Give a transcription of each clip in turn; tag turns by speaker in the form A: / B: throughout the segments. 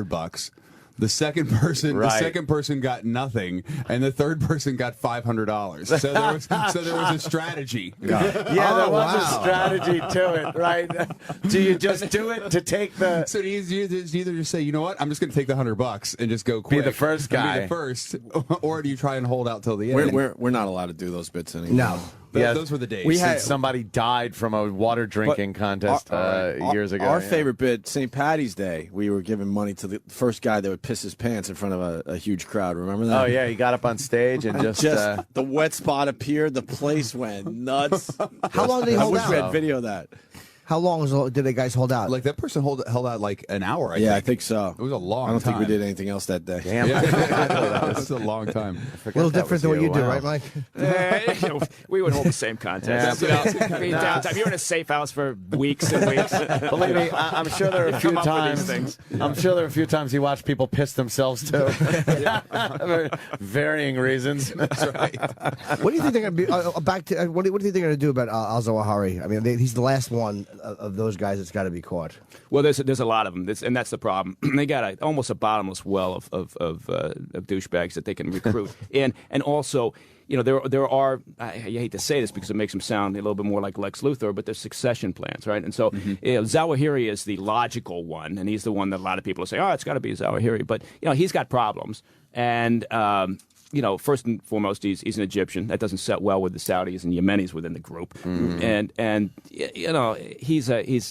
A: $100. The second person got nothing, and the third person got $500. So there was a strategy.
B: Yeah, there was a strategy to it, right? Do you just do it to take the?
A: So you either just say, you know what, I'm just going to take the $100 and just go quick.
B: Be the first guy.
A: Be the first, or do you try and hold out till the end?
C: We're not allowed to do those bits anymore.
A: No. Those were the days.
B: We had somebody died from a water drinking contest years ago.
C: Our favorite bit, St. Patty's Day, we were giving money to the first guy that would piss his pants in front of a huge crowd. Remember that?
B: Oh, yeah. He got up on stage and just
C: the wet spot appeared. The place went nuts.
D: How long did he hold out?
C: I wish we had video of that.
D: How long did the guys hold out?
A: Like that person held out like an hour.
C: I think so.
A: It was a long time.
C: I don't think we did anything else that day.
B: Damn.
A: That was a long time.
D: A little different than what you do, right, Mike?
E: We would hold the same contest. Downtime. You're in a safe house for weeks and weeks.
B: Believe me, I'm sure there are a few times. I'm sure there are a few times you watch people piss themselves too. Varying reasons.
A: That's right.
D: What do you think they're going to be what do you think they're going to do about Alzo Ahari? I mean, he's the last one of those guys that's got to be caught.
E: Well, there's a lot of them, and that's the problem. They got almost a bottomless well of douchebags that they can recruit, and also, there are, I hate to say this because it makes him sound a little bit more like Lex Luthor, but there's succession plans, right? And so Zawahiri is the logical one, and he's the one that a lot of people say, oh, it's got to be Zawahiri, but he's got problems, and first and foremost, he's an Egyptian. That doesn't set well with the Saudis and Yemenis within the group. And he's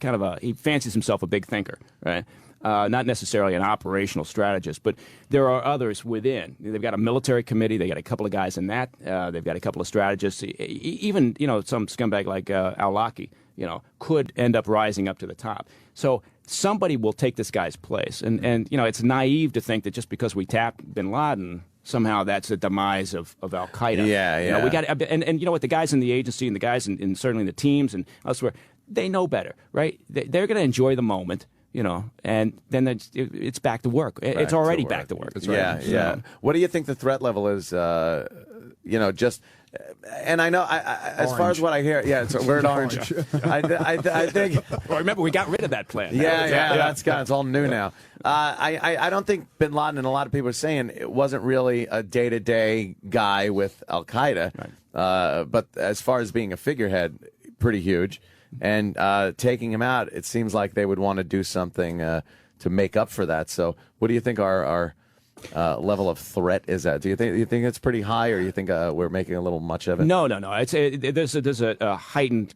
E: kind of he fancies himself a big thinker, right? Not necessarily an operational strategist, but there are others within. They've got a military committee. They got a couple of guys in that. They've got a couple of strategists. Even some scumbag like Al-Laki, could end up rising up to the top. So somebody will take this guy's place, and it's naive to think that just because we tapped Bin Laden, somehow that's the demise of Al Qaeda.
B: Yeah.
E: We got and you know what, the guys in the agency and the guys in certainly the teams and elsewhere, they know better, right? They're going to enjoy the moment, and then it's back to work. It's already back to work.
A: That's right.
B: Yeah. What do you think the threat level is? Just. And I know, as far as what I hear, it's a word orange. I think.
E: Well, remember, we got rid of that plan.
B: That's gone. It's all new now. I don't think Bin Laden, and a lot of people are saying, it wasn't really a day-to-day guy with Al Qaeda. Right. But as far as being a figurehead, pretty huge. And taking him out, it seems like they would want to do something to make up for that. So, what do you think our level of threat is that? Do you think it's pretty high, or you think we're making a little much of it?
E: No. There's a heightened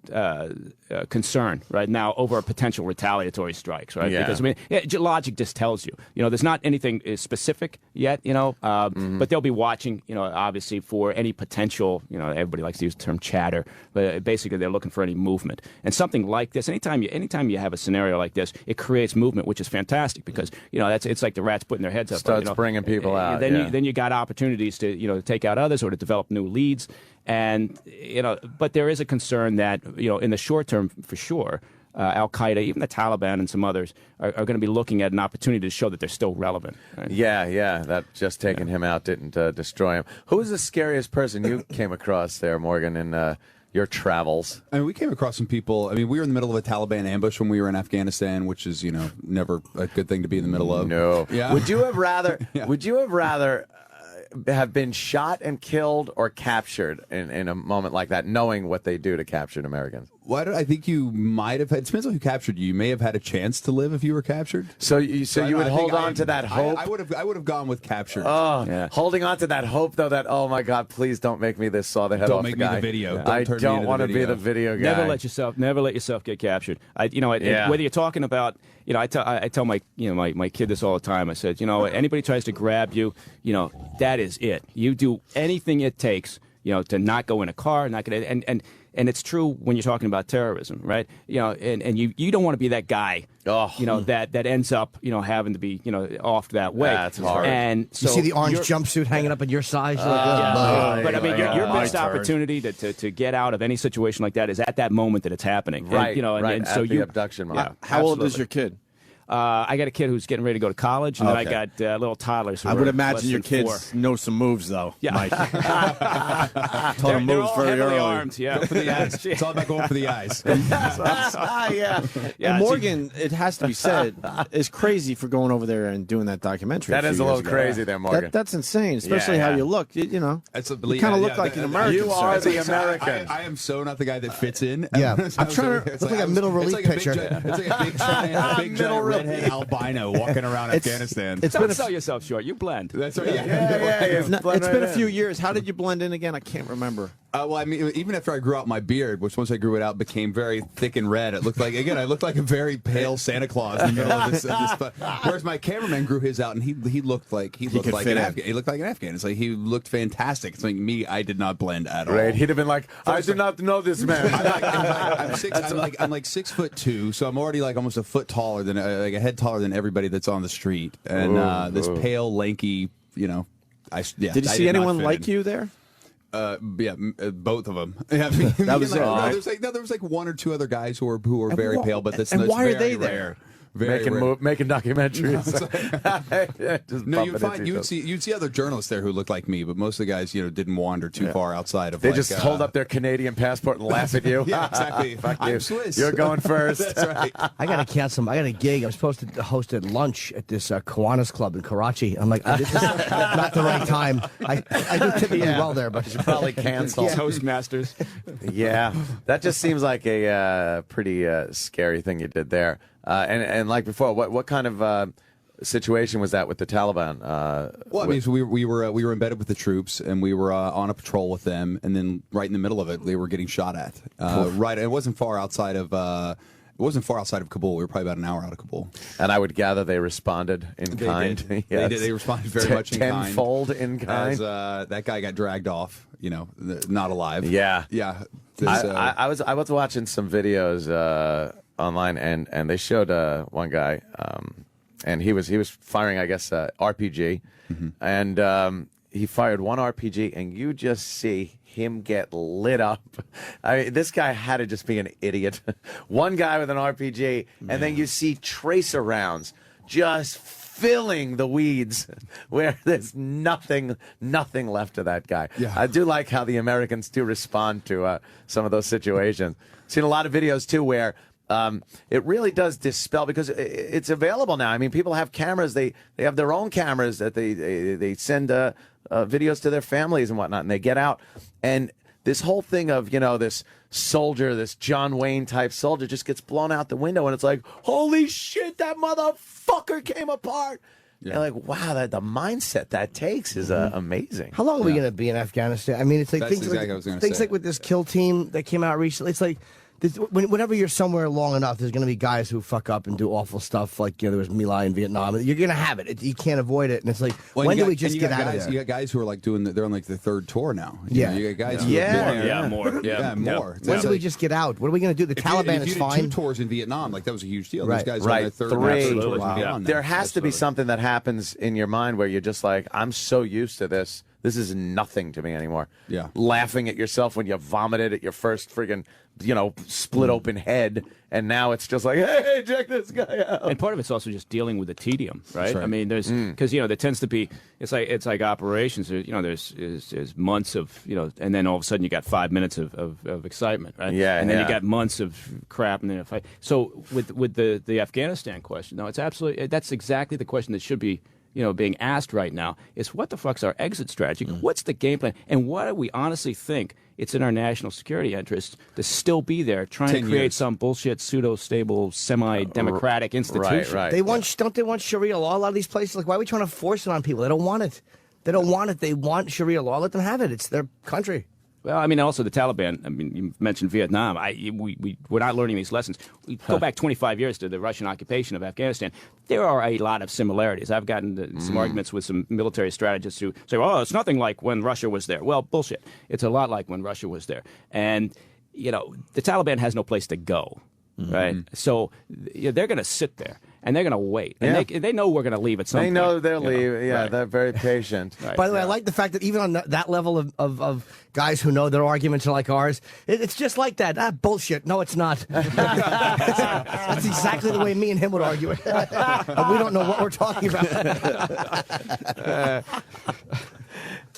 E: concern right now over potential retaliatory strikes, right?
B: Yeah.
E: Because logic just tells you, there's not anything specific yet, but they'll be watching, obviously for any potential, everybody likes to use the term chatter, but basically they're looking for any movement. And something like this, anytime you have a scenario like this, it creates movement, which is fantastic because it's like the rats putting their heads up.
B: Starts bringing people out.
E: Then you got opportunities to take out others or to develop new leads, and but there is a concern that in the short term for sure, Al Qaeda, even the Taliban, and some others are going to be looking at an opportunity to show that they're still relevant. Right?
B: Yeah. That just taking him out didn't destroy him. Who was the scariest person you came across there, Morgan, in your travels?
A: I mean, we came across some people. I mean, we were in the middle of a Taliban ambush when we were in Afghanistan, which is, never a good thing to be in the middle of.
B: No.
A: Yeah.
B: Would you have rather? Would you have rather have been shot and killed or captured in a moment like that, knowing what they do to captured Americans?
A: I think you might have had. It depends on who captured you. You may have had a chance to live if you were captured.
B: So you would hold on to that hope.
A: I would have gone with captured.
B: Oh, yeah. Holding on to that hope though. That, oh my God, please don't make me this. Saw the head off the guy.
A: Don't make me the video.
B: Yeah. I don't want to be the video guy.
E: Never let yourself get captured. Whether you're talking about, I tell my my kid this all the time. I said, anybody tries to grab you, that is it. You do anything it takes, to not go in a car, not get and it's true when you're talking about terrorism, right? And you don't want to be that guy, that ends up, having to be, off that way.
B: That's hard.
E: And so
D: you see the orange jumpsuit hanging up at your side.
E: But I mean, your best opportunity to get out of any situation like that is at that moment that it's happening.
B: Right.
E: And
B: so the abduction moment.
C: How old is your kid?
E: I got a kid who's getting ready to go to college, and then I
C: Okay.
E: got little toddlers. Who
C: I would
E: are
C: imagine
E: less
C: your
E: than
C: kids
E: 4.
C: know some moves, though.
E: Yeah.
C: Mike. Taught
E: They're
C: them moves
E: all
C: very
E: heavily
C: early.
E: armed. Yeah,
A: For the eyes. It's all about going for the eyes.
B: Yeah.
C: And Morgan, it has to be said, is crazy for going over there and doing that documentary.
B: That
C: a
B: is
C: few
B: a little
C: years ago.
B: crazy there, Morgan.
C: That's insane, especially
B: Yeah,
C: how
B: yeah.
C: you look. You know,
A: That's a
C: you kind of look like an American.
B: You are
C: sir.
B: the American.
A: I am so not the guy that fits in.
D: Yeah.
A: It's
D: I'm trying to-
A: it's
D: look like a middle relief
A: it's like
D: pitcher.
A: It's like a big giant,
B: Middle
A: redhead albino walking around Afghanistan.
C: It's
E: Don't
C: been a
E: sell yourself short. You blend.
A: That's right. Yeah.
C: it's been a few years. How did you blend in again? I can't remember.
A: Well, I mean, even after I grew out my beard, which once I grew it out became very thick and red, it looked like, again, I looked like a very pale Santa Claus in the middle of this. Whereas my cameraman grew his out, and he looked like
C: could
A: an
C: fit in.
A: Afghan. He looked like an Afghan. It's like he looked fantastic. It's like me, I did not blend at all.
B: Right? He'd have been like, I do not know this man.
A: I'm 6'2", so I'm already like almost a foot taller than like a head taller than everybody that's on the street, and this pale, lanky,
C: Did you
A: I
C: see
A: did not
C: anyone
A: fit
C: like
A: in.
C: you there?
A: Both of them. Yeah, I mean,
C: That was it, right?
A: There was like one or two other guys who were very pale, but that's
C: and why are
A: very
C: they there?
A: rare. Very
B: making
A: rare.
B: making documentaries. Just
A: No,
B: bumping into each other.
A: you'd see other journalists there who looked like me, but most of the guys didn't wander too far outside of.
B: They
A: like,
B: just hold up their Canadian passport and laugh at you.
A: Yeah, exactly.
B: Fuck
A: I'm
B: you.
A: Swiss.
B: You're going first.
A: That's right.
D: I got to cancel. I got a gig. I'm supposed to host a lunch at this Kiwanis Club in Karachi. I'm like, this is not the right time. I do typically well there, but
B: Probably cancel.
E: Toastmasters.
B: Yeah, that just seems like a pretty scary thing you did there. And like before, what kind of situation was that with the Taliban?
A: Well, I mean, so we were embedded with the troops, and we were on a patrol with them, and then right in the middle of it, they were getting shot at. Right, it wasn't far outside of. It wasn't far outside of Kabul. We were probably about an hour out of Kabul.
B: And I would gather they responded in kind.
A: Did.
B: Yes.
A: They did. They responded very much in kind.
B: Tenfold in kind.
A: As that guy got dragged off, not alive.
B: Yeah.
A: Yeah.
B: I was watching some videos online, and they showed one guy, and he was firing, I guess, RPG, and he fired one RPG, and you just see him get lit up. I mean, this guy had to just be an idiot. One guy with an RPG, and then you see tracer rounds just filling the weeds where there's nothing left of that guy.
A: Yeah.
B: I do like how the Americans do respond to some of those situations. Seen a lot of videos too where it really does dispel, because it's available now. I mean, people have cameras. They have their own cameras that they send videos to their families and whatnot, and they get out. And this whole thing of, this soldier, this John Wayne type soldier, just gets blown out the window, and it's like, holy shit, that motherfucker came apart. Yeah. You're like, wow, the mindset that takes is amazing.
D: how long are we going to be in Afghanistan? I mean, it's like
A: That's
D: things
A: exactly
D: like
A: what I was gonna
D: things
A: say.
D: like with this kill team that came out recently. It's like whenever you're somewhere long enough, there's going to be guys who fuck up and do awful stuff. Like there was My Lai in Vietnam. You're going to have it. You can't avoid it. And it's like, when do we just get out of there?
A: You got guys who are like they're on like the third tour now. You got guys who
B: Yeah.
A: have been there.
E: More.
A: Yeah, more.
D: When do we just get out? What are we going to do? The Taliban
A: if
D: is
A: you
D: fine.
A: did 2 tours in Vietnam, like that was a huge deal.
D: Right.
A: Those guys
B: Right.
A: are on their third
B: 3.
A: tours in
E: Absolutely.
A: Vietnam now.
B: There has to be something that happens in your mind where you're just like, I'm so used to this. This is nothing to me anymore.
A: Yeah.
B: Laughing at yourself when you vomited at your first friggin', split open head, and now it's just like, hey, check this guy out.
E: And part of it's also just dealing with the tedium, right?
A: right.
E: I mean, there's because there tends to be it's like operations. There's months of and then all of a sudden you got 5 minutes of excitement, right?
B: Yeah,
E: and then
B: yeah.
E: you got months of crap, and then a fight. So with the Afghanistan question, no, it's absolutely that's exactly the question that should be being asked right now is what the fuck's our exit strategy? What's the game plan? And what do we honestly think it's in our national security interest to still be there trying to
A: 10
E: create
A: years.
E: some bullshit, pseudo-stable, semi-democratic institution?
B: Right.
D: Don't they want Sharia law? A lot of these places, like, why are we trying to force it on people? They don't want it. They don't want it. They want Sharia law. Let them have it. It's their country.
E: Well, I mean, also the Taliban. I mean, you mentioned Vietnam. We're not learning these lessons. We go back 25 years to the Russian occupation of Afghanistan. There are a lot of similarities. I've gotten some arguments with some military strategists who say, "Oh, it's nothing like when Russia was there." Well, bullshit. It's a lot like when Russia was there. And the Taliban has no place to go, right? So they're going to sit there. and they're going to wait. And they know we're going to leave at some
B: They
E: point.
B: know they're leaving. Yeah,
E: Right.
B: they're very patient.
E: Right.
D: By the way, I like the fact that even on that level of guys who know their arguments are like ours, it's just like that. Bullshit. No, it's not. That's exactly the way me and him would argue it. And we don't know what we're talking about.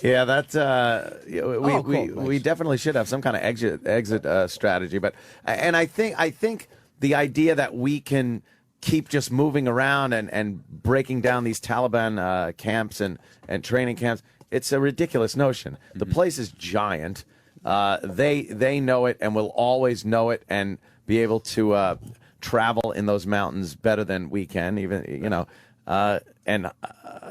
B: Yeah, that's
D: cool.
B: we definitely should have some kind of exit strategy. But and I think the idea that we can keep just moving around and breaking down these Taliban camps and training camps, it's a ridiculous notion. The place is giant. They know it and will always know it and be able to travel in those mountains better than we can. Even and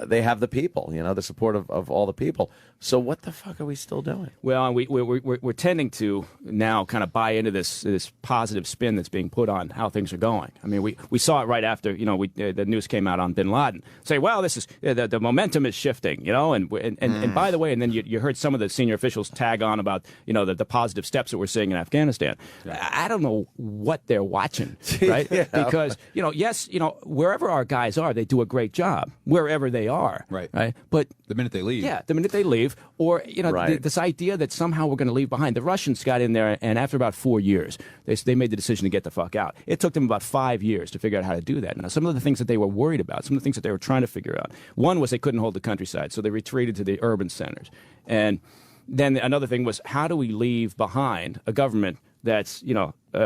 B: they have the people, the support of all the people. So what the fuck are we still doing?
E: Well, and we're tending to now kind of buy into this positive spin that's being put on how things are going. I mean, we saw it right after the news came out on Bin Laden. Say, well, this is the momentum is shifting, and by the way, and then you heard some of the senior officials tag on about the positive steps that we're seeing in Afghanistan. I don't know what they're watching, right? Because yes, wherever our guys are, they do a great job wherever they are,
A: right?
E: But
A: the minute they leave,
E: the minute they leave. Or, this idea that somehow we're going to leave behind. The Russians got in there, and after about 4 years, they made the decision to get the fuck out. It took them about 5 years to figure out how to do that. Now, some of the things that they were worried about, some of the things that they were trying to figure out, one was they couldn't hold the countryside, so they retreated to the urban centers. And then another thing was, how do we leave behind a government that's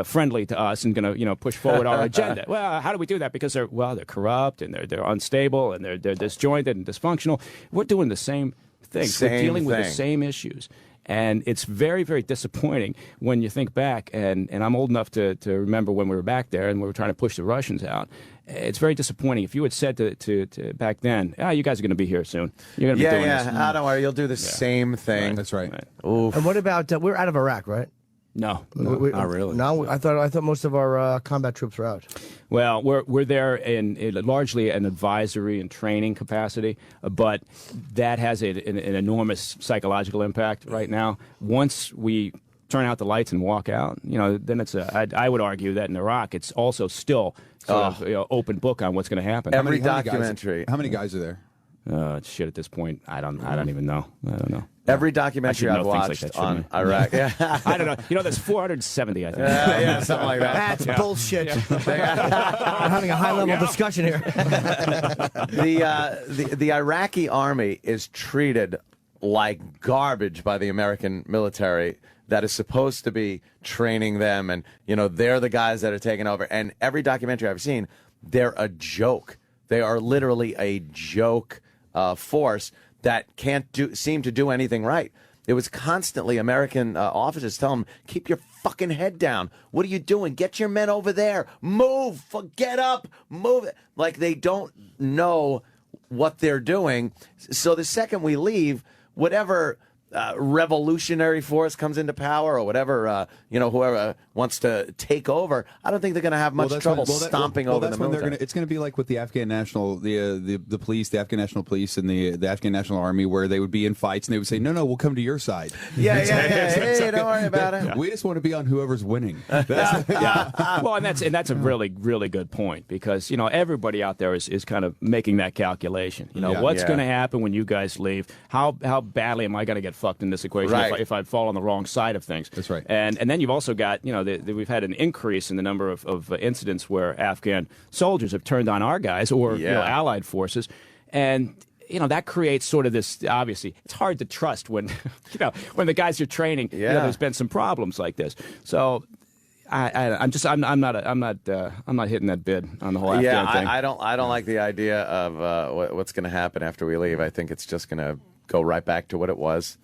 E: friendly to us and going to push forward our agenda? Well, how do we do that? Because they're corrupt and they're unstable and they're disjointed and dysfunctional. We're doing the same things. We're dealing with the same issues. And it's very, very disappointing when you think back, and I'm old enough to remember when we were back there and we were trying to push the Russians out. It's very disappointing. If you had said to back then, you guys are going to be here soon. You're going to be doing this.
B: Yeah, don't worry. You'll do the same thing.
A: Right, that's right.
B: Oof.
D: And what about we're out of Iraq, right?
E: No,
C: not really.
D: No, I thought most of our combat troops were out.
E: Well, we're there in largely an advisory and training capacity, but that has an enormous psychological impact right now. Once we turn out the lights and walk out, then it's I would argue that in Iraq it's also still sort of open book on what's going to happen.
B: Every documentary.
A: How many guys are there?
E: Shit, at this point, I don't even know. I don't know.
B: Every documentary I've watched on Iraq.
E: I don't know. There's 470, I think.
B: Yeah, something like that.
D: That's bullshit. We're having a high-level discussion here.
B: The Iraqi army is treated like garbage by the American military that is supposed to be training them, and they're the guys that are taking over. And every documentary I've seen, they're a joke. They are literally a joke force that can't seem to do anything right. It was constantly American officers telling them, keep your fucking head down. What are you doing? Get your men over there. Move. Get up. Move. Like they don't know what they're doing. So the second we leave, whatever revolutionary force comes into power or whatever, whoever wants to take over, I don't think they're going to have much trouble stomping over the military.
A: It's going to be like with the Afghan National, the police, the Afghan National Police and the Afghan National Army, where they would be in fights and they would say, no, we'll come to your side.
B: Yeah. Hey, don't worry about it.
A: We just want to be on whoever's winning.
E: Well, and that's a really, really good point, because everybody out there is kind of making that calculation. What's going to happen when you guys leave? How badly am I going to get fucked in this equation if I fall on the wrong side of things?
A: That's right.
E: And then you've also got we've had an increase in the number of incidents where Afghan soldiers have turned on our guys or allied forces, and that creates sort of this. Obviously, it's hard to trust when when the guys you're training. There's been some problems like this. So I'm not hitting that bid on the whole Afghan thing.
B: I don't like the idea of what's going to happen after we leave. I think it's just going to go right back to what it was.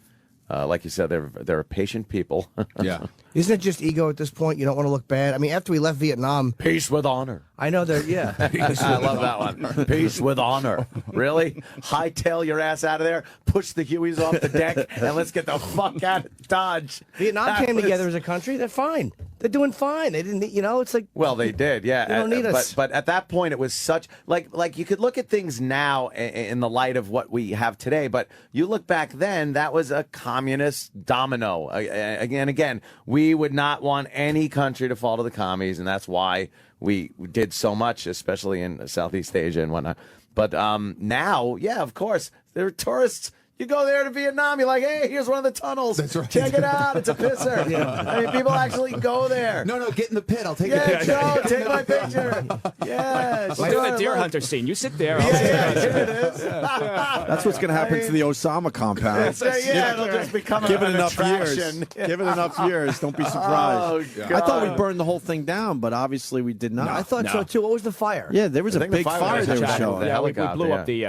B: Like you said, they're patient people.
A: Yeah.
D: Isn't it just ego at this point? You don't want to look bad. I mean, after we left Vietnam,
B: Peace with honor.
D: I know that. Yeah,
B: I love that one. Peace with honor. Really? Hightail your ass out of there. Push the Hueys off the deck, and let's get the fuck out of Dodge.
D: Vietnam came together as a country. They're fine. They're doing fine. They didn't, it's like.
B: Well, they did, yeah.
D: They don't need us.
B: But at that point, it was such like you could look at things now in the light of what we have today. But you look back then, that was a communist domino. Again, we would not want any country to fall to the commies, and that's why we did so much, especially in Southeast Asia and whatnot. But now, yeah, of course, there are tourists. You go there to Vietnam, you're like, hey, here's one of the tunnels.
A: That's right.
B: Check it out. It's a pisser. I mean, people actually go there.
A: No, get in the pit. I'll take a picture.
B: Joe, take my picture. Yeah.
E: We'll do the deer hunter scene. You sit there.
B: Yeah, here it is.
C: That's what's going to happen to the Osama compound.
B: It'll just become
C: Give it
B: an
C: enough years.
B: attraction.
C: Give it enough years. Don't be surprised.
B: Oh,
C: I thought we burned the whole thing down, but obviously we did not.
D: I thought so too. What was the fire?
C: Yeah, there was a
B: think the
C: big
B: fire
C: fire
B: was
C: they were
B: shot
C: showing.
B: with
E: Yeah, we
B: helicopter,
E: blew
B: yeah.
E: up the